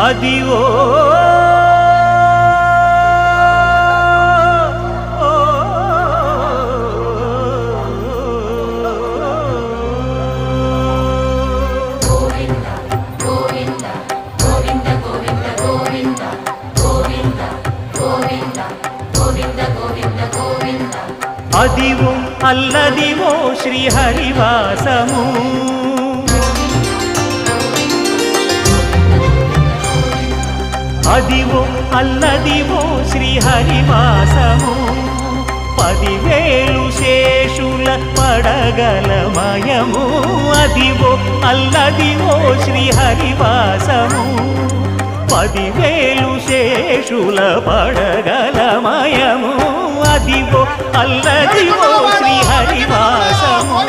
Adivo Adivo Alladivo శ్రీహరివాసము Adivo Alladivo శ్రీహరివాసము 10,000 శేషుల పడగలమయము Adivo Alladivo శ్రీహరివాసము 10,000 శేషుల పడగలమయము Adivo Alladivo శ్రీహరివాసము